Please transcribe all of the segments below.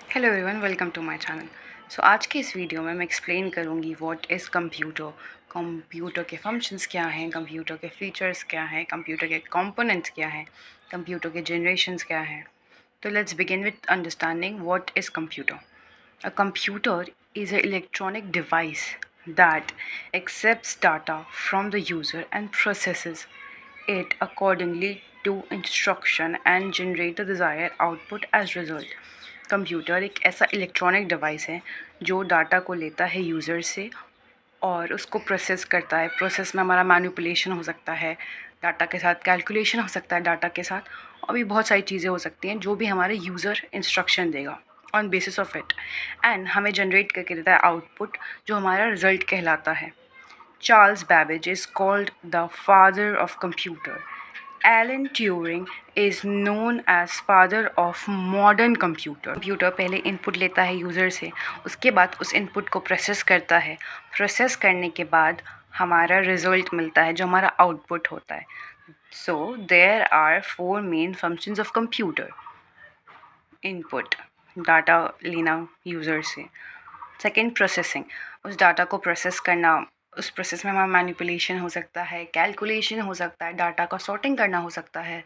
Hello everyone, welcome to my channel. So आज के इस वीडियो में मैं एक्सप्लेन करूँगी व्हाट इज़ कंप्यूटर, कंप्यूटर के फंक्शंस क्या हैं, कंप्यूटर के फीचर्स क्या हैं, कंप्यूटर के कंपोनेंट्स क्या हैं, कंप्यूटर के जनरेशंस क्या हैं। तो let's begin with understanding what is computer. A computer is a electronic device that accepts data from the user and processes it accordingly to instruction and generate the desired output as result। Computer एक ऐसा electronic device है जो data को लेता है user से और उसको प्रोसेस करता है। प्रोसेस में हमारा मैनिपुलेशन हो सकता है, डाटा के साथ कैलकुलेशन हो सकता है, डाटा के साथ और भी बहुत सारी चीज़ें हो सकती हैं जो भी हमारे यूज़र इंस्ट्रक्शन देगा on basis of it, and हमें जनरेट करके देता है आउटपुट जो हमारा रिजल्ट कहलाता है। Charles Babbage is called the father of computer. Alan Turing is known as father of modern computer. Computer पहले इनपुट लेता है यूज़र से, उसके बाद उस इनपुट को प्रोसेस करता है। प्रोसेस करने के बाद हमारा रिजल्ट मिलता है जो हमारा आउटपुट होता है। So there are 4 main functions of computer. Input, data लेना यूज़र से। सेकेंड, प्रोसेसिंग, उस डाटा को प्रोसेस करना। उस प्रोसेस में हमारा मैनिपुलेशन हो सकता है, कैलकुलेशन हो सकता है, डाटा का सॉर्टिंग करना हो सकता है,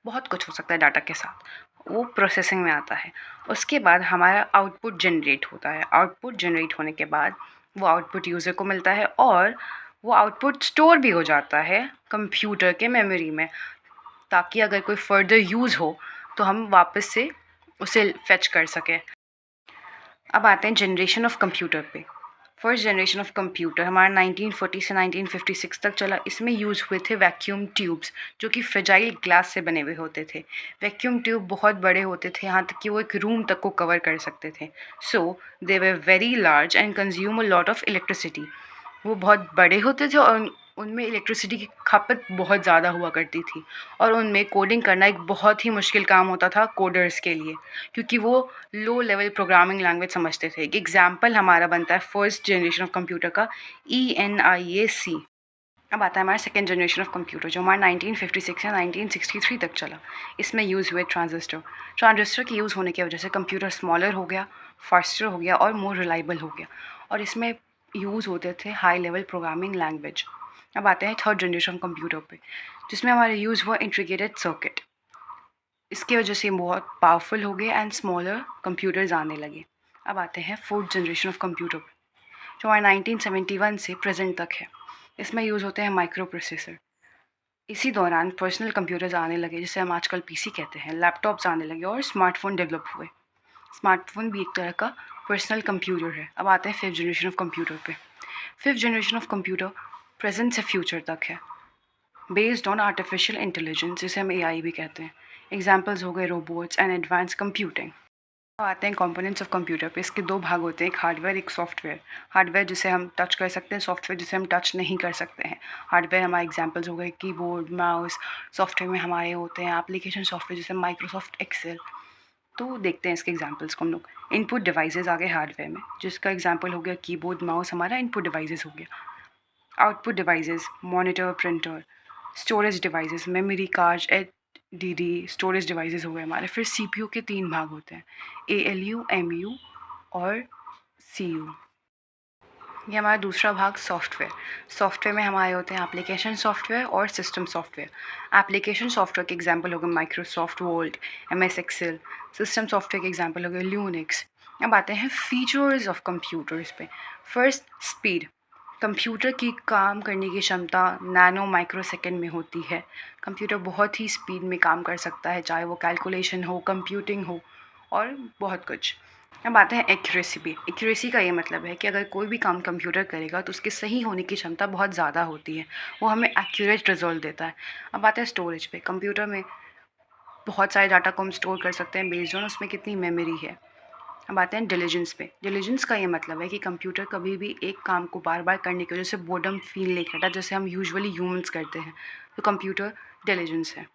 बहुत कुछ हो सकता है डाटा के साथ, वो प्रोसेसिंग में आता है। उसके बाद हमारा आउटपुट जनरेट होता है। आउटपुट जनरेट होने के बाद वो आउटपुट यूज़र को मिलता है और वो आउटपुट स्टोर भी हो जाता है कंप्यूटर के मेमोरी में, ताकि अगर कोई फर्दर यूज़ हो तो हम वापस से उसे फेच कर सकें। अब आते हैं जनरेशन ऑफ कंप्यूटर पे। फर्स्ट जनरेशन ऑफ कंप्यूटर हमारा 1940 से 1956 तक चला। इसमें यूज़ हुए थे वैक्यूम ट्यूब्स, जो कि फ्रेजाइल ग्लास से बने हुए होते थे। वैक्यूम ट्यूब बहुत बड़े होते थे, यहाँ तक कि वो एक रूम तक को कवर कर सकते थे। So they were very large and consume a lot of electricity. वो बहुत बड़े होते थे और उनमें इलेक्ट्रिसिटी की खपत बहुत ज़्यादा हुआ करती थी और उनमें कोडिंग करना एक बहुत ही मुश्किल काम होता था कोडर्स के लिए, क्योंकि वो लो लेवल प्रोग्रामिंग लैंग्वेज समझते थे। एक एग्जाम्पल हमारा बनता है फर्स्ट जनरेशन ऑफ कंप्यूटर का, ENIAC। अब आता है हमारा सेकेंड जनरेशन ऑफ कंप्यूटर जो हमारा 1956 या 1963 तक चला। इसमें यूज़ हुए ट्रांजिस्टर। ट्रांजिस्टर के यूज़ होने की वजह से कंप्यूटर स्मॉलर हो गया, फास्टर हो गया और मोर रिलायबल हो गया, और इसमें यूज़ होते थे हाई लेवल प्रोग्रामिंग लैंग्वेज। अब आते हैं थर्ड जनरेशन कंप्यूटर पे, जिसमें हमारा यूज़ हुआ इंटीग्रेटेड सर्किट। इसकी वजह से बहुत पावरफुल हो गए एंड स्मॉलर कंप्यूटर्स आने लगे। अब आते हैं फोर्थ जनरेशन ऑफ कंप्यूटर पे, जो हमारे 1971 से प्रेजेंट तक है। इसमें यूज़ होते हैं माइक्रो प्रोसेसर। इसी दौरान पर्सनल कंप्यूटर्स आने लगे, जिसे हम आजकल पीसी कहते हैं, लैपटॉप्स आने लगे और स्मार्टफोन डेवलप हुए। स्मार्टफोन भी एक तरह का पर्सनल कंप्यूटर है। अब आते हैं फिफ्थ जनरेशन ऑफ कंप्यूटर पे। Fifth generation of computer present से फ्यूचर तक है, बेस्ड ऑन आर्टिफिशियल इंटेलिजेंस, जिसे हम AI भी कहते हैं। एग्जाम्पल्स हो गए रोबोट्स एंड एडवांस कंप्यूटिंग। अब आते हैं कंपोनेंट्स ऑफ कंप्यूटर पे। इसके दो भाग होते हैं, एक हार्डवेयर, एक सॉफ्टवेयर। हार्डवेयर जिसे हम टच कर सकते हैं, सॉफ्टवेयर जिसे हम टच नहीं कर सकते हैं। हार्डवेयर हमारे एग्जांपल्स हो गए कीबोर्ड, माउस। सॉफ्टवेयर में हमारे होते हैं एप्लीकेशन सॉफ्टवेयर जैसे माइक्रोसॉफ्ट एक्सेल। तो देखते हैं इसके एग्जांपल्स को हम लोग। इनपुट डिवाइसेस आ गए हार्डवेयर में, जिसका एग्जांपल हो गया कीबोर्ड, माउस, हमारा इनपुट डिवाइसेस हो गया। Output devices, monitor, printer. Storage devices, memory card, DD storage devices हो गए हमारे। फिर CPU के 3 भाग होते हैं, ALU, MU और CU। ये हमारा दूसरा भाग सॉफ्टवेयर। सॉफ्टवेयर में हमारे होते हैं एप्लीकेशन सॉफ्टवेयर और सिस्टम सॉफ्टवेयर। एप्लीकेशन सॉफ्टवेयर के एग्जांपल हो गए Microsoft Word, MS Excel. System software के एग्जांपल हो गए ल्यूनिक्स। अब आते हैं फीचर्स ऑफ कंप्यूटर्स पे। First, speed. कंप्यूटर की काम करने की क्षमता नैनो माइक्रो सेकेंड में होती है। कंप्यूटर बहुत ही स्पीड में काम कर सकता है, चाहे वो कैलकुलेशन हो, कंप्यूटिंग हो और बहुत कुछ। अब आते हैं एक्यूरेसी पे। एक्यूरेसी का ये मतलब है कि अगर कोई भी काम कंप्यूटर करेगा तो उसके सही होने की क्षमता बहुत ज़्यादा होती है, वो हमें एक्यूरेट रिजल्ट देता है। अब आते हैं स्टोरेज पे। कंप्यूटर में बहुत सारे डाटा को हम स्टोर कर सकते हैं बेस्ड ऑन उसमें कितनी मेमोरी है। अब आते हैं डिलीजेंस पे। डिलीजेंस का ये मतलब है कि कंप्यूटर कभी भी एक काम को बार बार करने की वजह से बोर्डम फील नहीं करता, जैसे हम यूजुअली ह्यूमंस करते हैं। तो कंप्यूटर डिलीजेंस है।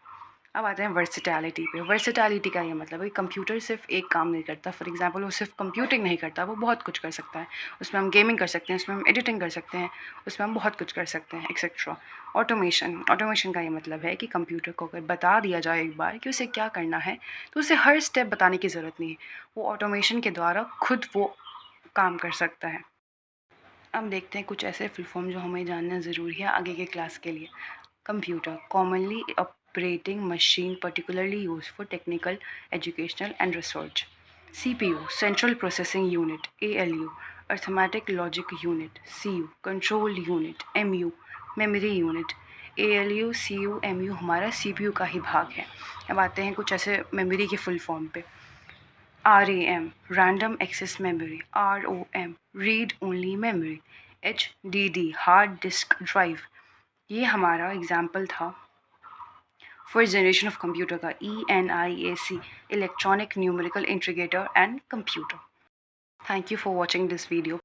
अब आते हैं वर्सेटैलिटी पे। वर्सेटैलिटी का ये मतलब है कि कंप्यूटर सिर्फ एक काम नहीं करता। फॉर एग्जांपल वो सिर्फ कंप्यूटिंग नहीं करता, वो बहुत कुछ कर सकता है। उसमें हम गेमिंग कर सकते हैं, उसमें हम एडिटिंग कर सकते हैं, उसमें हम बहुत कुछ कर सकते हैं, एक्सेट्रा। ऑटोमेशन का ये मतलब है कि कंप्यूटर को अगर बता दिया जाए एक बार कि उसे क्या करना है, तो उसे हर स्टेप बताने की ज़रूरत नहीं है। वो ऑटोमेशन के द्वारा खुद वो काम कर सकता है। अब देखते हैं कुछ ऐसे फुल फॉर्म जो हमें जानना ज़रूरी है आगे के क्लास के लिए। Computer, commonly operating machine particularly used for technical, educational and research. CPU, Central Processing Unit, ALU, Arithmetic Logic Unit, CU, Control Unit, MU, Memory Unit. ALU, CU, MU हमारा CPU का ही भाग है। अब आते हैं कुछ ऐसे मेमोरी के फुल फॉर्म पे। RAM, Random Access Memory. ROM, Read Only Memory. HDD, Hard Disk Drive. ये हमारा एग्जाम्पल था फर्स्ट जनरेशन ऑफ कंप्यूटर का, ENIAC, electronic numerical integrator and computer. Thank you for watching this video.